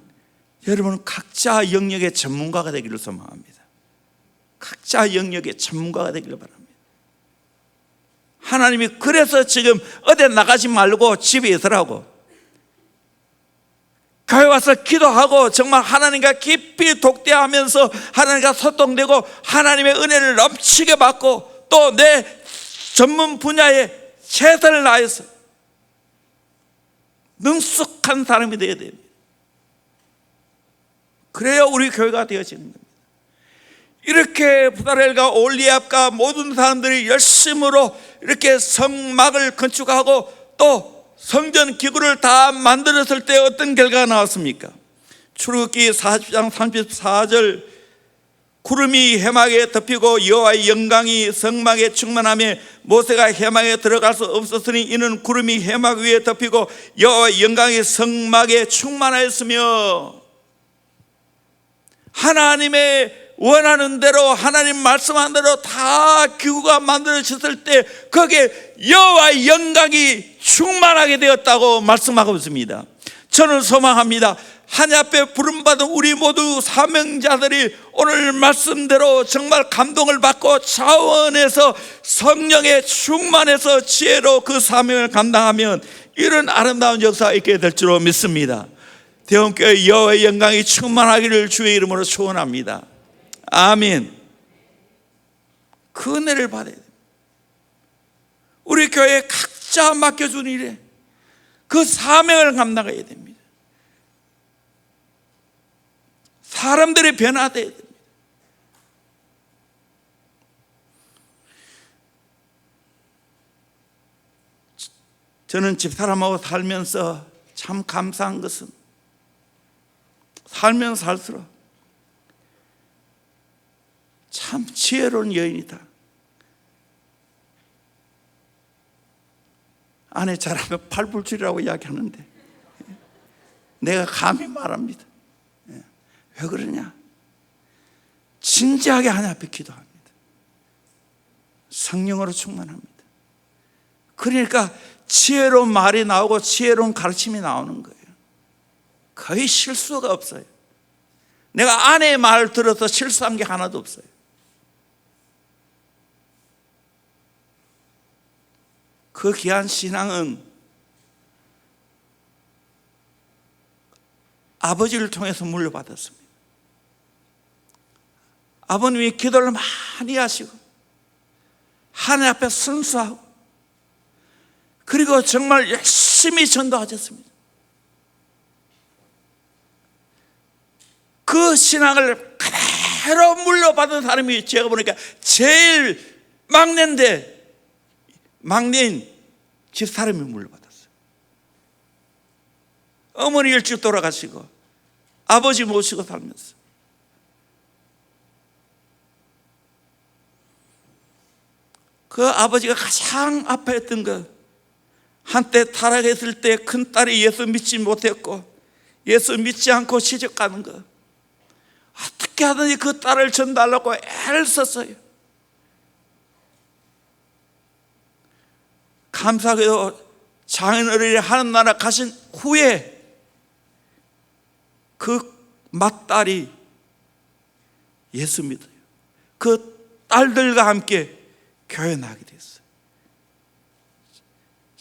여러분 각자 영역의 전문가가 되기를 소망합니다. 각자 영역의 전문가가 되기를 바랍니다. 하나님이 그래서 지금 어디 나가지 말고 집에 있으라고, 교회 와서 기도하고 정말 하나님과 깊이 독대하면서 하나님과 소통되고 하나님의 은혜를 넘치게 받고 또 내 전문 분야에 최선을 다해서 능숙한 사람이 되어야 됩니다. 그래야 우리 교회가 되어지는 겁니다. 이렇게 부다렐과 올리압과 모든 사람들이 열심으로 이렇게 성막을 건축하고 또 성전 기구를 다 만들었을 때 어떤 결과가 나왔습니까? 출애굽기 40장 34절 구름이 해막에 덮이고 여호와의 영광이 성막에 충만하며 모세가 해막에 들어갈 수 없었으니 이는 구름이 해막 위에 덮이고 여호와의 영광이 성막에 충만하였으며, 하나님의 원하는 대로 하나님 말씀한 대로 다 기구가 만들어졌을 때 거기에 여호와의 영광이 충만하게 되었다고 말씀하고 있습니다. 저는 소망합니다. 하나님 앞에 부름받은 우리 모두 사명자들이 오늘 말씀대로 정말 감동을 받고 차원에서 성령에 충만해서 지혜로 그 사명을 감당하면 이런 아름다운 역사가 있게 될 줄로 믿습니다. 대원교회 여호와의 영광이 충만하기를 주의 이름으로 축원합니다. 아멘. 그 은혜를 받아야 됩니다. 우리 교회에 각자 맡겨준 일에 그 사명을 감당해야 됩니다. 사람들이 변화돼야 됩니다. 저는 집사람하고 살면서 참 감사한 것은 살면 살수록 참 지혜로운 여인이다. 아내 잘하면 팔불출이라고 이야기하는데 내가 감히 말합니다. 왜 그러냐? 진지하게 하나님 앞에 기도합니다. 성령으로 충만합니다. 그러니까 지혜로운 말이 나오고 지혜로운 가르침이 나오는 거예요. 거의 실수가 없어요. 내가 아내의 말을 들어서 실수한 게 하나도 없어요. 그 귀한 신앙은 아버지를 통해서 물려받았습니다. 아버님이 기도를 많이 하시고 하나님 앞에 순수하고 그리고 정말 열심히 전도하셨습니다. 그 신앙을 그대로 물려받은 사람이 제가 보니까 제일 막내인데 막내인 집사람이 물려받았어요. 어머니 일찍 돌아가시고 아버지 모시고 살면서 그 아버지가 가장 아파했던 거, 한때 타락했을 때 큰딸이 예수 믿지 못했고 예수 믿지 않고 시집 가는 거, 어떻게 하든지 그 딸을 전달하려고 애를 썼어요. 감사하게도 장인어른이 하늘나라 가신 후에 그 맏딸이 예수 믿어요. 그 딸들과 함께 교회 나게 됐어요.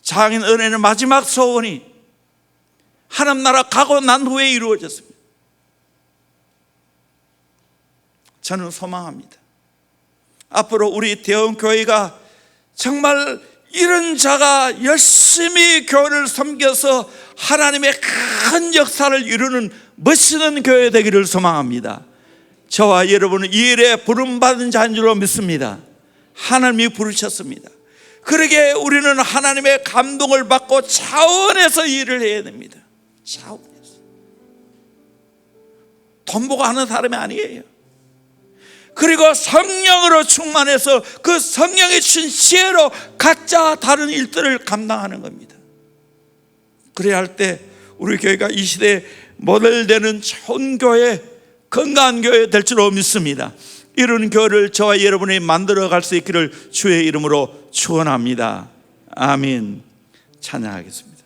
장인어른의 마지막 소원이 하늘나라 가고 난 후에 이루어졌습니다. 저는 소망합니다. 앞으로 우리 대원교회가 정말 이런 자가 열심히 교회를 섬겨서 하나님의 큰 역사를 이루는 멋있는 교회 되기를 소망합니다. 저와 여러분은 이 일에 부름받은 자인 줄로 믿습니다. 하나님이 부르셨습니다. 그러기에 우리는 하나님의 감동을 받고 차원에서 일을 해야 됩니다. 차원에서. 돈 보고 하는 사람이 아니에요. 그리고 성령으로 충만해서 그 성령이 준 지혜로 각자 다른 일들을 감당하는 겁니다. 그래야 할 때 우리 교회가 이 시대에 모델되는 좋은 교회, 건강한 교회 될 줄로 믿습니다. 이런 교회를 저와 여러분이 만들어 갈 수 있기를 주의 이름으로 축원합니다. 아멘. 찬양하겠습니다.